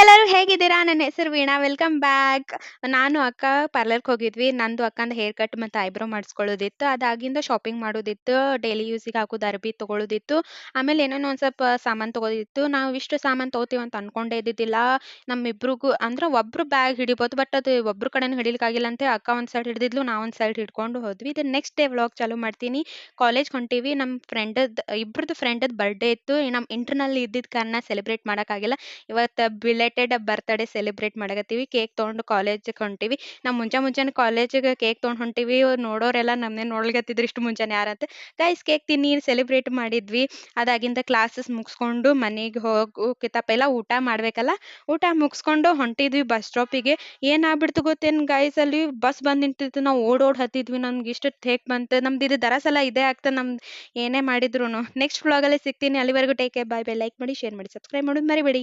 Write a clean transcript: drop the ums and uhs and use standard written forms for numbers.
ಎಲ್ಲರೂ ಹೇಗಿದ್ದೀರಾ? ನನ್ನ ಹೆಸರು ವೀಣಾ. Welcome back. ನಾನು ಅಕ್ಕ ಪಾರ್ಲರ್‌ಗೆ ಹೋಗಿದ್ವಿ. ನಂದು ಅಕ್ಕಂದು ಹೇರ್ ಕಟ್ ಮತ್ತು ಐಬ್ರೋ ಮಾಡಿಸ್ಕೊಳ್ಳೋದಿತ್ತು. ಅದಾಗಿಂದ ಶಾಪಿಂಗ್ ಮಾಡೋದಿತ್ತು. ಡೈಲಿ ಯೂಸಿಗೆ ಹಾಕೋದು ಅರ್ಬಿ ತೊಗೊಳ್ಳೋದಿತ್ತು. ಆಮೇಲೆ ಏನೇನೋ ಒಂದು ಸ್ವಲ್ಪ ಸಾಮಾನು ತೊಗೋದಿತ್ತು. ನಾವು ಇಷ್ಟು ಸಾಮಾನು ತೊಗೋತೀವಿ ಅಂತ ಅನ್ಕೊಂಡೇ ಇದ್ದಿದ್ದಿಲ್ಲ. ನಮ್ಮಿಬ್ರಿಗೂ ಅಂದ್ರೆ ಒಬ್ರು ಬ್ಯಾಗ್ ಹಿಡಿಬೋದು. ಬಟ್ ಅದು ಒಬ್ರು ಕಡೆನೂ ಹಿಡಿಲಿಕ್ಕಾಗಿಲ್ಲ ಅಂತ ಅಕ್ಕ ಒಂದು ಸೈಡ್ ಹಿಡಿದಿದ್ಲು, ನಾ ಒಂದು ಸೈಡ್ ಹಿಡ್ಕೊಂಡು ಹೋದ್ವಿ. ಇದು ನೆಕ್ಸ್ಟ್ ಡೇ ವ್ಲಾಗ್ ಚಾಲೂ ಮಾಡ್ತೀನಿ. ಕಾಲೇಜ್‌ಗೆ ಹೊಂಟೀವಿ. ನಮ್ಮ ಇಬ್ರದ್ದು ಫ್ರೆಂಡದ್ದು ಬರ್ಡೇ ಇತ್ತು. ನಮ್ಮ ಇಂಟರ್ನಲ್ ಇದ್ದಿದ್ದ ಕಾರಣ ಸೆಲೆಬ್ರೇಟ್ ಮಾಡೋಕ್ಕಾಗಿಲ್ಲ. ಇವತ್ತು ಬಿಲೇಟೆಡ್ ಬರ್ತ್ಡೇ ಸೆಲೆಬ್ರೇಟ್ ಮಾಡಕತ್ತೀವಿ. ಕೇಕ್ ತೊಗೊಂಡು ಕಾಲೇಜಿಗೆ ಹೊಂಟೀವಿ. ನಾವು ಮುಂಜಾನೆ ಕಾಲೇಜಿಗೆ ಕೇಕ್ ತೊಗೊಂಡು ಹೊಂಟೀವಿ. ನೋಡೋರೆಲ್ಲ ನಮ್ಮನ್ನೇ ನೋಡ್ಲಿಕತ್ತಿದ್ರು ಇಷ್ಟು ಮುಂಜಾನೆ ಯಾರಂತ. ಗೈಸ್ ಕೇಕ್ ತಿನ್ನಿ ಸೆಲೆಬ್ರೇಟ್ ಮಾಡಿದ್ವಿ. ಅದಾಗಿಂದ ಕ್ಲಾಸಸ್ ಮುಗಿಸ್ಕೊಂಡು ಮನೆಗೆ ಹೋಗೋಕ್ಕಿಂತ ಪೈಲ ಊಟ ಮಾಡಬೇಕಲ್ಲ. ಊಟ ಮುಗಿಸ್ಕೊಂಡು ಹೊಂಟಿದ್ವಿ ಬಸ್ ಸ್ಟಾಪಿಗೆ. ಏನಾಗ್ಬಿಡ್ತು ಗೊತ್ತೇನು ಗೈಸ್, ಅಲ್ಲಿ ಬಸ್ ಬಂದು ನಿಂತಿತ್ತು. ನಾವು ಓಡ್ ಹತ್ತಿದ್ವಿ. ನಮ್ಗೆ ಇಷ್ಟು ಹೇಗೆ ಬಂತು ನಮ್ದು. ಇದು ದರಸಲ ಇದೇ ಆಗ್ತದೆ ನಮ್ದು ಏನೇ ಮಾಡಿದ್ರು. ನೆಕ್ಸ್ಟ್ ವ್ಲಾಗಲ್ಲಿ ಸಿಗ್ತೀನಿ. ಅಲ್ಲಿವರೆಗೂ ಟೇಕ್ ಕೇರ್, ಬಾಯ್ ಬಾಯ್. ಲೈಕ್ ಮಾಡಿ, ಶೇರ್ ಮಾಡಿ, ಸಬ್ಸ್ಕ್ರೈಬ್ ಮಾಡೋದು ಮರಿಬೇಡಿ.